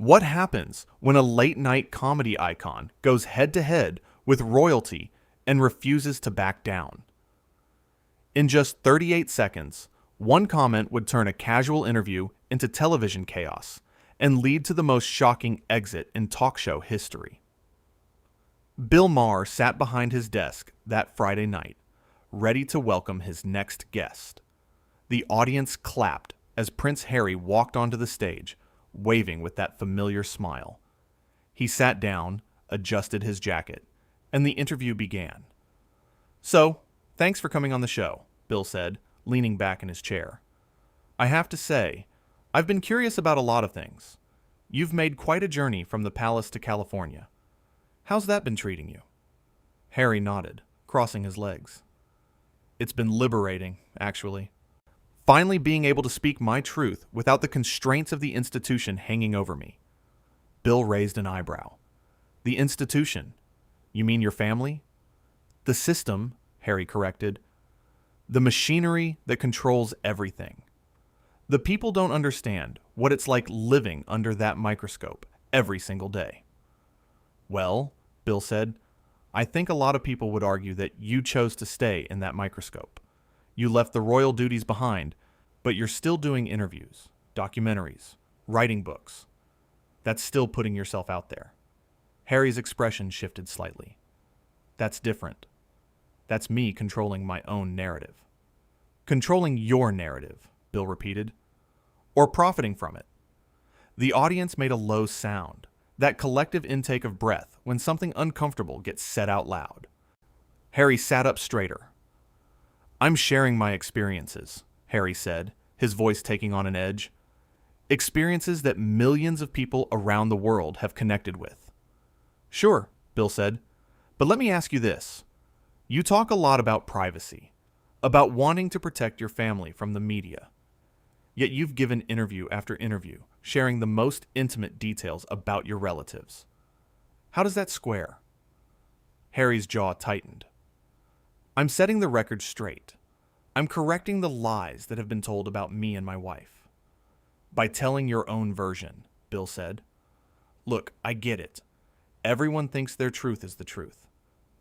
What happens when a late-night comedy icon goes head-to-head with royalty and refuses to back down? In just 38 seconds, one comment would turn a casual interview into television chaos and lead to the most shocking exit in talk show history. Bill Maher sat behind his desk that Friday night, ready to welcome his next guest. The audience clapped as Prince Harry walked onto the stage, waving with that familiar smile. He sat down, adjusted his jacket, and the interview began. "So, thanks for coming on the show," Bill said, leaning back in his chair. "I have to say, I've been curious about a lot of things. You've made quite a journey from the palace to California. How's that been treating you?" Harry nodded, crossing his legs. "It's been liberating, actually. Finally being able to speak my truth without the constraints of the institution hanging over me." Bill raised an eyebrow. "The institution? You mean your family?" "The system," Harry corrected. "The machinery that controls everything. The people don't understand what it's like living under that microscope every single day." "Well," Bill said, "I think a lot of people would argue that you chose to stay in that microscope. You left the royal duties behind, but you're still doing interviews, documentaries, writing books. That's still putting yourself out there." Harry's expression shifted slightly. "That's different. That's me controlling my own narrative." "Controlling your narrative," Bill repeated. "Or profiting from it." The audience made a low sound, that collective intake of breath when something uncomfortable gets said out loud. Harry sat up straighter. "I'm sharing my experiences," Harry said, his voice taking on an edge. "Experiences that millions of people around the world have connected with." "Sure," Bill said, "but let me ask you this. You talk a lot about privacy, about wanting to protect your family from the media. Yet you've given interview after interview, sharing the most intimate details about your relatives. How does that square?" Harry's jaw tightened. "I'm setting the record straight. I'm correcting the lies that have been told about me and my wife." "By telling your own version," Bill said. "Look, I get it. Everyone thinks their truth is the truth.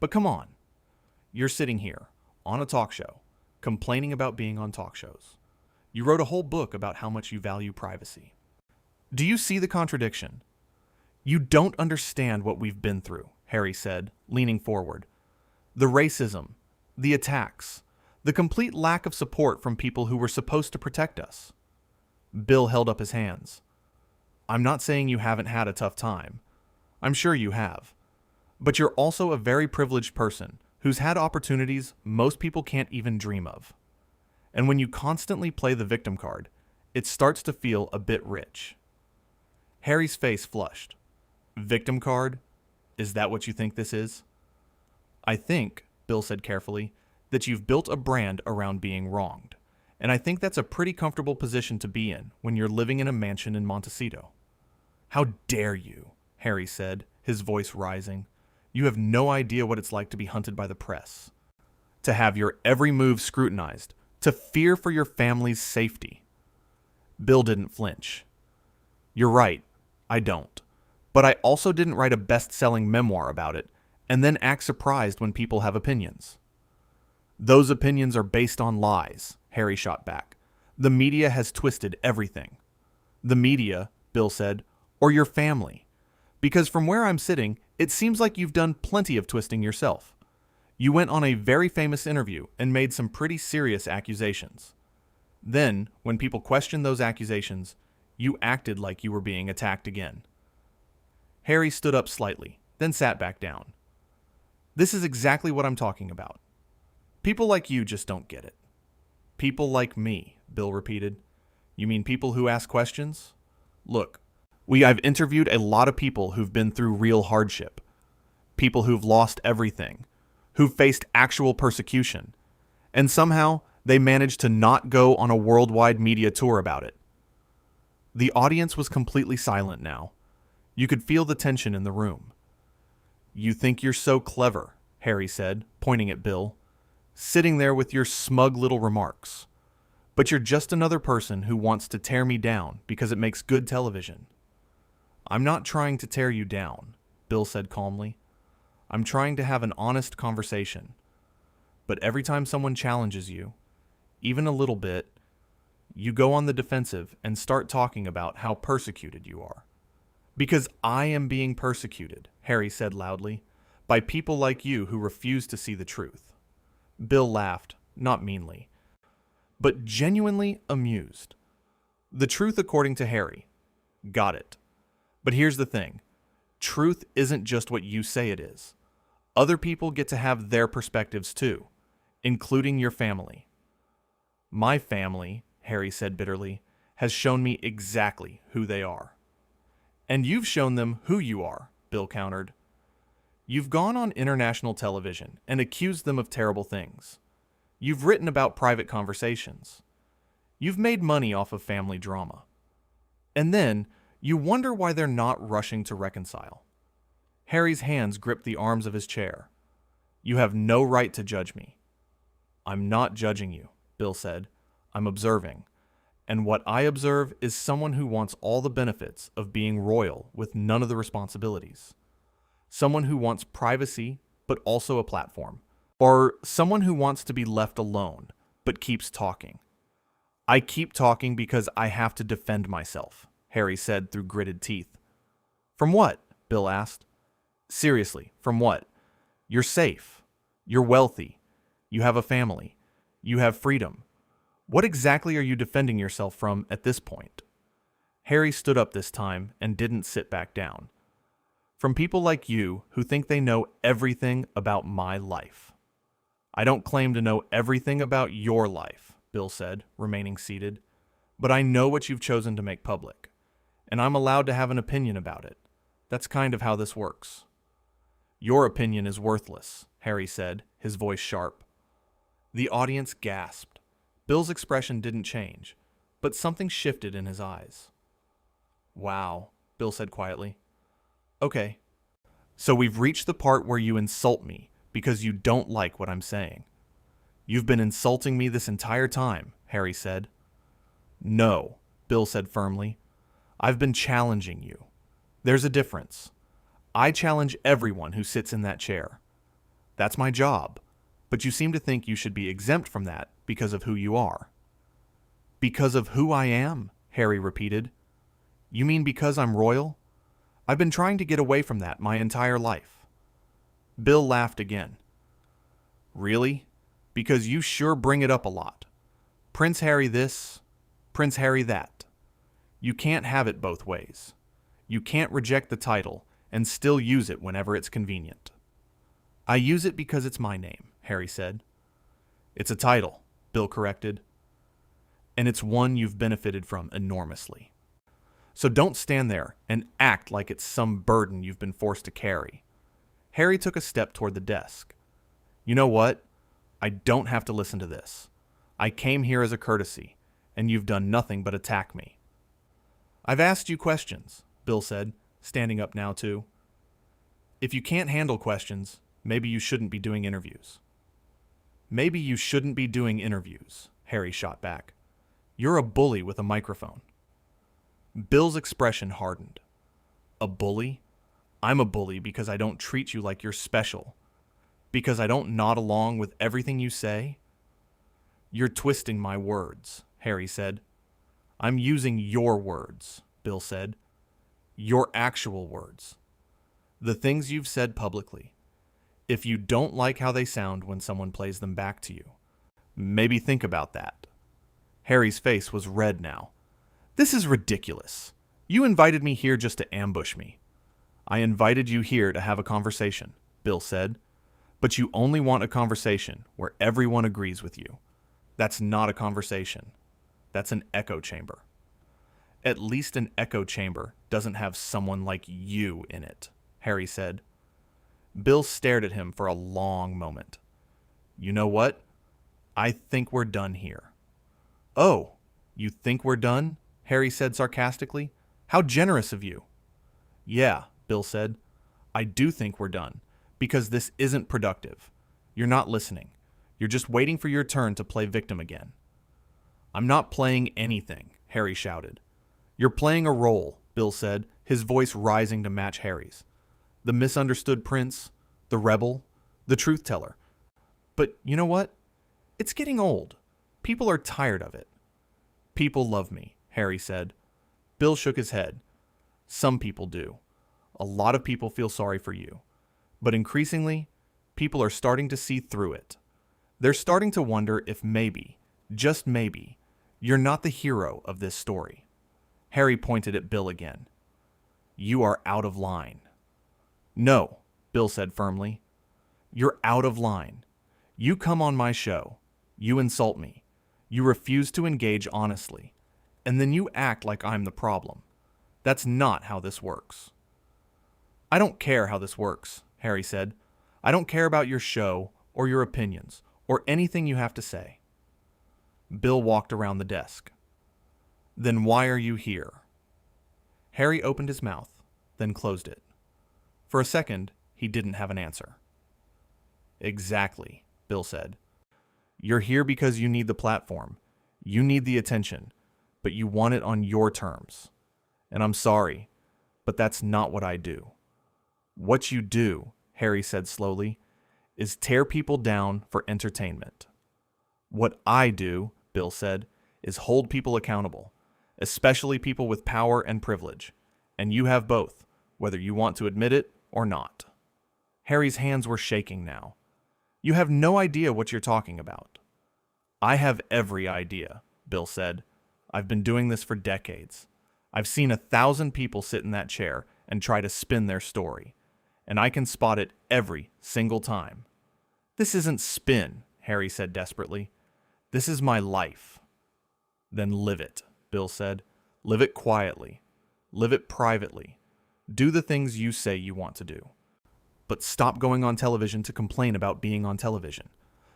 But come on. You're sitting here, on a talk show, complaining about being on talk shows. You wrote a whole book about how much you value privacy. Do you see the contradiction?" "You don't understand what we've been through," Harry said, leaning forward. "The racism, the attacks, the complete lack of support from people who were supposed to protect us." Bill held up his hands. "I'm not saying you haven't had a tough time. I'm sure you have. But you're also a very privileged person who's had opportunities most people can't even dream of. And when you constantly play the victim card, it starts to feel a bit rich." Harry's face flushed. "Victim card? Is that what you think this is?" "I think," Bill said carefully, "that you've built a brand around being wronged. And I think that's a pretty comfortable position to be in when you're living in a mansion in Montecito." "How dare you?" Harry said, his voice rising. "You have no idea what it's like to be hunted by the press. To have your every move scrutinized. To fear for your family's safety." Bill didn't flinch. "You're right, I don't. But I also didn't write a best-selling memoir about it and then act surprised when people have opinions." "Those opinions are based on lies," Harry shot back. "The media has twisted everything." "The media," Bill said, "or your family? Because from where I'm sitting, it seems like you've done plenty of twisting yourself. You went on a very famous interview and made some pretty serious accusations. Then, when people questioned those accusations, you acted like you were being attacked again." Harry stood up slightly, then sat back down. "This is exactly what I'm talking about. People like you just don't get it." "People like me," Bill repeated. "You mean people who ask questions? Look, I've interviewed a lot of people who've been through real hardship. People who've lost everything, who've faced actual persecution, and somehow they managed to not go on a worldwide media tour about it." The audience was completely silent now. You could feel the tension in the room. "You think you're so clever," Harry said, pointing at Bill, "sitting there with your smug little remarks. But you're just another person who wants to tear me down because it makes good television." I'm not trying to tear you down, Bill said calmly. I'm trying to have an honest conversation. But every time someone challenges you, even a little bit, you go on the defensive and start talking about how persecuted you are. Because I am being persecuted, Harry said loudly, by people like you who refuse to see the truth. Bill laughed, not meanly, but genuinely amused. The truth according to Harry. Got it. But here's the thing. Truth isn't just what you say it is. Other people get to have their perspectives too, including your family. My family, Harry said bitterly, has shown me exactly who they are. And you've shown them who you are, Bill countered. You've gone on international television and accused them of terrible things. You've written about private conversations. You've made money off of family drama. And then, you wonder why they're not rushing to reconcile. Harry's hands gripped the arms of his chair. You have no right to judge me. I'm not judging you, Bill said. I'm observing. And what I observe is someone who wants all the benefits of being royal with none of the responsibilities. Someone who wants privacy, but also a platform. Or someone who wants to be left alone, but keeps talking. I keep talking because I have to defend myself, Harry said through gritted teeth. From what? Bill asked. Seriously, from what? You're safe. You're wealthy. You have a family. You have freedom. What exactly are you defending yourself from at this point? Harry stood up this time and didn't sit back down. From people like you who think they know everything about my life. I don't claim to know everything about your life, Bill said, remaining seated, but I know what you've chosen to make public, and I'm allowed to have an opinion about it. That's kind of how this works. Your opinion is worthless, Harry said, his voice sharp. The audience gasped. Bill's expression didn't change, but something shifted in his eyes. Wow, Bill said quietly. Okay. So we've reached the part where you insult me because you don't like what I'm saying. You've been insulting me this entire time, Harry said. No, Bill said firmly. I've been challenging you. There's a difference. I challenge everyone who sits in that chair. That's my job, but you seem to think you should be exempt from that because of who you are. Because of who I am, Harry repeated. You mean because I'm royal? I've been trying to get away from that my entire life. Bill laughed again. Really? Because you sure bring it up a lot. Prince Harry this, Prince Harry that. You can't have it both ways. You can't reject the title and still use it whenever it's convenient. I use it because it's my name, Harry said. It's a title, Bill corrected. And it's one you've benefited from enormously. So don't stand there and act like it's some burden you've been forced to carry. Harry took a step toward the desk. You know what? I don't have to listen to this. I came here as a courtesy, and you've done nothing but attack me. I've asked you questions, Bill said, standing up now too. If you can't handle questions, maybe you shouldn't be doing interviews. Maybe you shouldn't be doing interviews, Harry shot back. You're a bully with a microphone. Bill's expression hardened. A bully? I'm a bully because I don't treat you like you're special. Because I don't nod along with everything you say? You're twisting my words, Harry said. I'm using your words, Bill said. Your actual words. The things you've said publicly. If you don't like how they sound when someone plays them back to you, maybe think about that. Harry's face was red now. This is ridiculous. You invited me here just to ambush me. I invited you here to have a conversation, Bill said. But you only want a conversation where everyone agrees with you. That's not a conversation. That's an echo chamber. At least an echo chamber doesn't have someone like you in it, Harry said. Bill stared at him for a long moment. You know what? I think we're done here. Oh, you think we're done? Harry said sarcastically. How generous of you. Yeah, Bill said. I do think we're done, because this isn't productive. You're not listening. You're just waiting for your turn to play victim again. I'm not playing anything, Harry shouted. You're playing a role, Bill said, his voice rising to match Harry's. The misunderstood prince, the rebel, the truth teller. But you know what? It's getting old. People are tired of it. People love me, Harry said. Bill shook his head. Some people do. A lot of people feel sorry for you. But increasingly, people are starting to see through it. They're starting to wonder if maybe, just maybe, you're not the hero of this story. Harry pointed at Bill again. You are out of line. No, Bill said firmly. You're out of line. You come on my show. You insult me. You refuse to engage honestly. And then you act like I'm the problem. That's not how this works. I don't care how this works, Harry said. I don't care about your show or your opinions or anything you have to say. Bill walked around the desk. Then why are you here? Harry opened his mouth, then closed it. For a second, he didn't have an answer. Exactly, Bill said. You're here because you need the platform. You need the attention, but you want it on your terms. And I'm sorry, but that's not what I do. What you do, Harry said slowly, is tear people down for entertainment. What I do, Bill said, is hold people accountable, especially people with power and privilege. And you have both, whether you want to admit it or not. Harry's hands were shaking now. You have no idea what you're talking about. I have every idea, Bill said. I've been doing this for decades. I've seen 1,000 people sit in that chair and try to spin their story, and I can spot it every single time. This isn't spin, Harry said desperately. This is my life. Then live it, Bill said. Live it quietly. Live it privately. Do the things you say you want to do. But stop going on television to complain about being on television.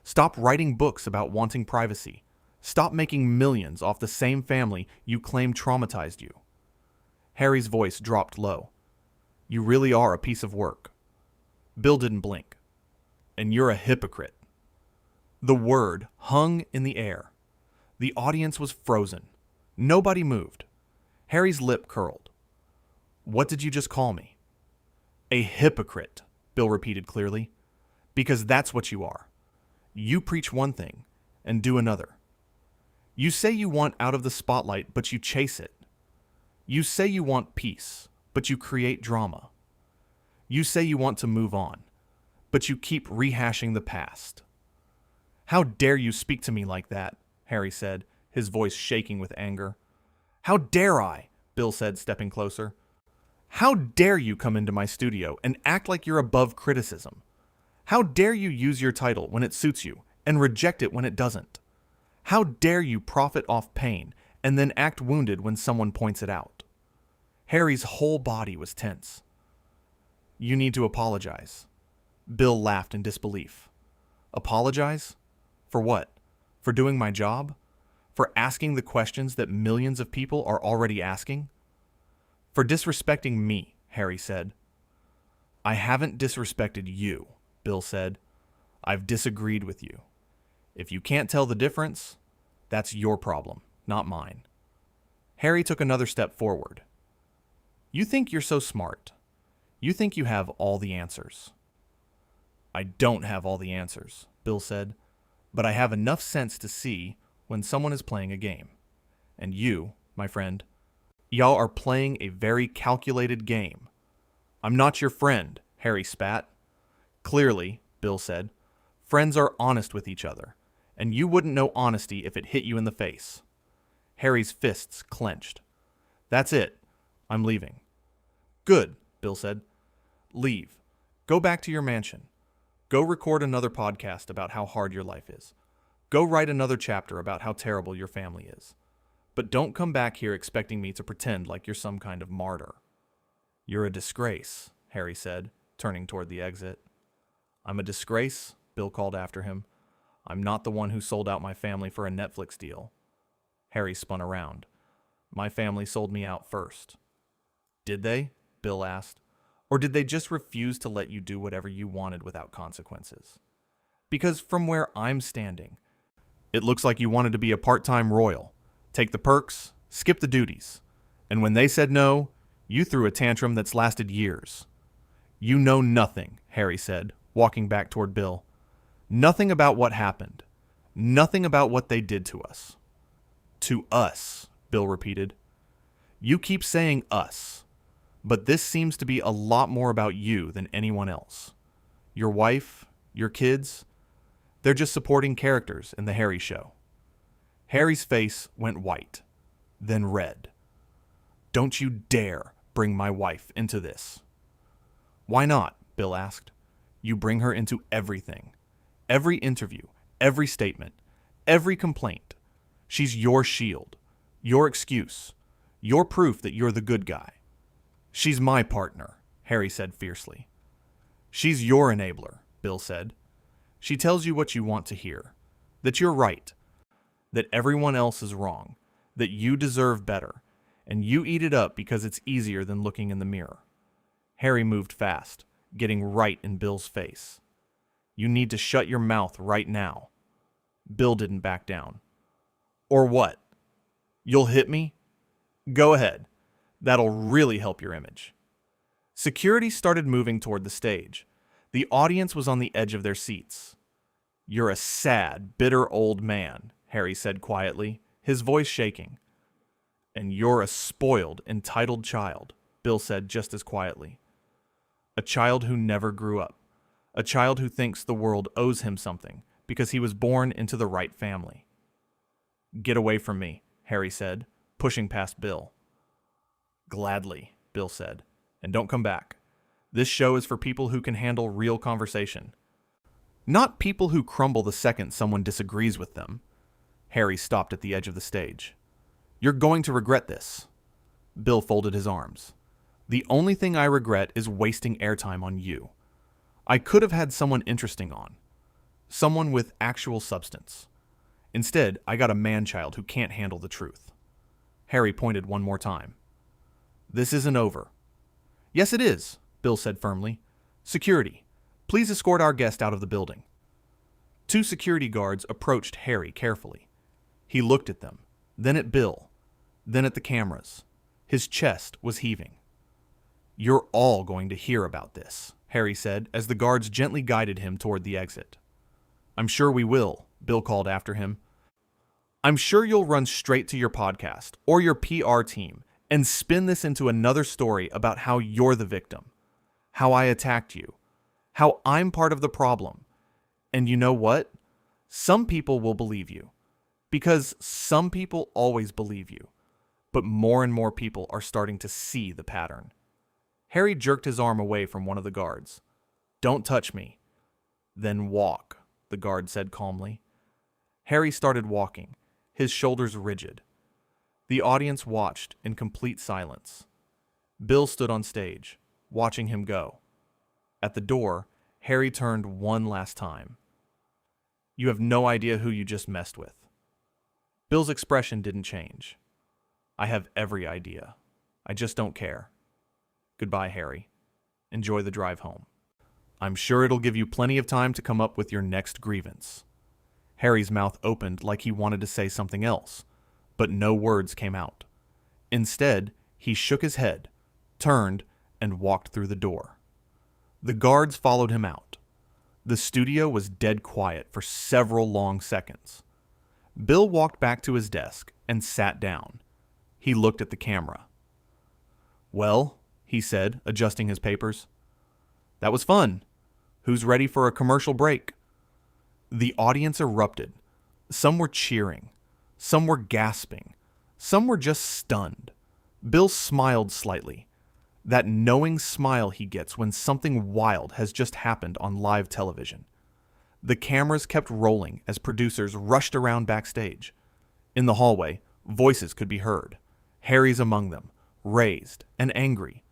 Stop writing books about wanting privacy. Stop making millions off the same family you claim traumatized you. Harry's voice dropped low. You really are a piece of work. Bill didn't blink. And you're a hypocrite. The word hung in the air. The audience was frozen. Nobody moved. Harry's lip curled. What did you just call me? A hypocrite, Bill repeated clearly. Because that's what you are. You preach one thing and do another. You say you want out of the spotlight, but you chase it. You say you want peace, but you create drama. You say you want to move on, but you keep rehashing the past. How dare you speak to me like that, Harry said, his voice shaking with anger. How dare I, Bill said, stepping closer. How dare you come into my studio and act like you're above criticism? How dare you use your title when it suits you and reject it when it doesn't? How dare you profit off pain and then act wounded when someone points it out? Harry's whole body was tense. You need to apologize. Bill laughed in disbelief. Apologize? For what? For doing my job? For asking the questions that millions of people are already asking? For disrespecting me, Harry said. I haven't disrespected you, Bill said. I've disagreed with you. If you can't tell the difference, that's your problem, not mine. Harry took another step forward. You think you're so smart. You think you have all the answers. I don't have all the answers, Bill said, but I have enough sense to see when someone is playing a game. And you, my friend, y'all are playing a very calculated game. I'm not your friend, Harry spat. Clearly, Bill said, friends are honest with each other, and you wouldn't know honesty if it hit you in the face. Harry's fists clenched. That's it. I'm leaving. Good, Bill said. Leave. Go back to your mansion. Go record another podcast about how hard your life is. Go write another chapter about how terrible your family is. But don't come back here expecting me to pretend like you're some kind of martyr. You're a disgrace, Harry said, turning toward the exit. I'm a disgrace, Bill called after him. I'm not the one who sold out my family for a Netflix deal. Harry spun around. My family sold me out first. Did they? Bill asked. Or did they just refuse to let you do whatever you wanted without consequences? Because from where I'm standing, it looks like you wanted to be a part-time royal. Take the perks, skip the duties. And when they said no, You threw a tantrum that's lasted years. You know nothing, Harry said, walking back toward Bill. Nothing about what happened. Nothing about what they did to us. To us, Bill repeated. You keep saying us, but this seems to be a lot more about you than anyone else. Your wife, your kids, they're just supporting characters in the Harry show. Harry's face went white, then red. Don't you dare bring my wife into this. Why not? Bill asked. You bring her into everything. Every interview, every statement, every complaint. She's your shield, your excuse, your proof that you're the good guy. She's my partner, Harry said fiercely. She's your enabler, Bill said. She tells you what you want to hear, that you're right, that everyone else is wrong, that you deserve better, and you eat it up because it's easier than looking in the mirror. Harry moved fast, getting right in Bill's face. You need to shut your mouth right now. Bill didn't back down. Or what? You'll hit me? Go ahead. That'll really help your image. Security started moving toward the stage. The audience was on the edge of their seats. You're a sad, bitter old man, Harry said quietly, his voice shaking. And you're a spoiled, entitled child, Bill said just as quietly. A child who never grew up. A child who thinks the world owes him something because he was born into the right family. Get away from me, Harry said, pushing past Bill. Gladly, Bill said, and don't come back. This show is for people who can handle real conversation. Not people who crumble the second someone disagrees with them. Harry stopped at the edge of the stage. You're going to regret this. Bill folded his arms. The only thing I regret is wasting airtime on you. I could have had someone interesting on. Someone with actual substance. Instead, I got a man-child who can't handle the truth. Harry pointed one more time. This isn't over. Yes, it is, Bill said firmly. Security, please escort our guest out of the building. 2 security guards approached Harry carefully. He looked at them, then at Bill, then at the cameras. His chest was heaving. You're all going to hear about this, Harry said as the guards gently guided him toward the exit. I'm sure we will, Bill called after him. I'm sure you'll run straight to your podcast or your PR team and spin this into another story about how you're the victim, how I attacked you, how I'm part of the problem. And you know what? Some people will believe you, because some people always believe you, but more and more people are starting to see the pattern. Harry jerked his arm away from one of the guards. Don't touch me. Then walk, the guard said calmly. Harry started walking, his shoulders rigid. The audience watched in complete silence. Bill stood on stage, watching him go. At the door, Harry turned one last time. You have no idea who you just messed with. Bill's expression didn't change. I have every idea. I just don't care. Goodbye, Harry. Enjoy the drive home. I'm sure it'll give you plenty of time to come up with your next grievance. Harry's mouth opened like he wanted to say something else, but no words came out. Instead, he shook his head, turned, and walked through the door. The guards followed him out. The studio was dead quiet for several long seconds. Bill walked back to his desk and sat down. He looked at the camera. Well, he said, adjusting his papers. That was fun. Who's ready for a commercial break? The audience erupted. Some were cheering. Some were gasping. Some were just stunned. Bill smiled slightly. That knowing smile he gets when something wild has just happened on live television. The cameras kept rolling as producers rushed around backstage. In the hallway, voices could be heard. Harry's among them, raised and angry.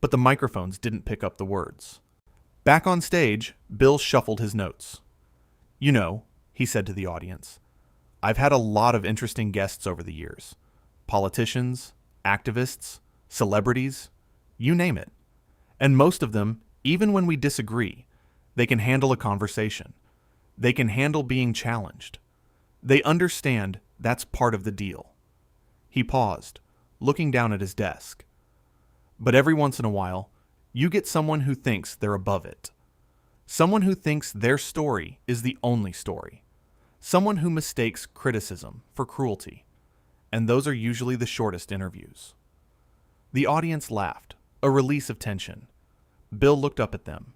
But the microphones didn't pick up the words. Back on stage, Bill shuffled his notes. You know, he said to the audience, I've had a lot of interesting guests over the years. Politicians, activists, celebrities, you name it. And most of them, even when we disagree, they can handle a conversation. They can handle being challenged. They understand that's part of the deal. He paused, looking down at his desk. But every once in a while, you get someone who thinks they're above it. Someone who thinks their story is the only story. Someone who mistakes criticism for cruelty. And those are usually the shortest interviews. The audience laughed, a release of tension. Bill looked up at them.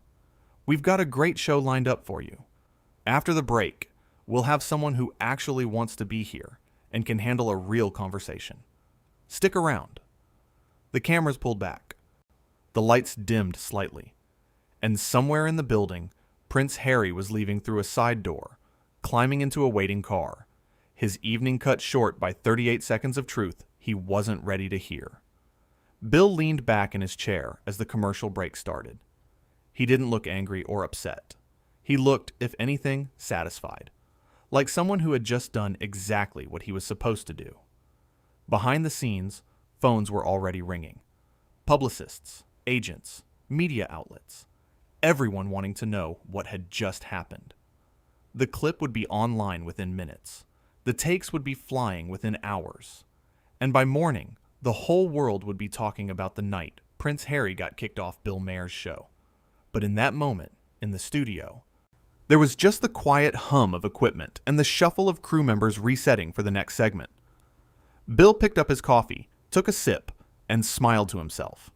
"We've got a great show lined up for you. After the break, we'll have someone who actually wants to be here and can handle a real conversation. Stick around." The cameras pulled back. The lights dimmed slightly. And somewhere in the building, Prince Harry was leaving through a side door, climbing into a waiting car, his evening cut short by 38 seconds of truth he wasn't ready to hear. Bill leaned back in his chair as the commercial break started. He didn't look angry or upset. He looked, if anything, satisfied, like someone who had just done exactly what he was supposed to do. Behind the scenes, phones were already ringing. Publicists, agents, media outlets, everyone wanting to know what had just happened. The clip would be online within minutes. The takes would be flying within hours. And by morning, the whole world would be talking about the night Prince Harry got kicked off Bill Maher's show. But in that moment, in the studio, there was just the quiet hum of equipment and the shuffle of crew members resetting for the next segment. Bill picked up his coffee, took a sip, and smiled to himself.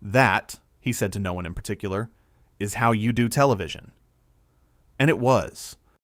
"That," he said to no one in particular, "is how you do television." And it was.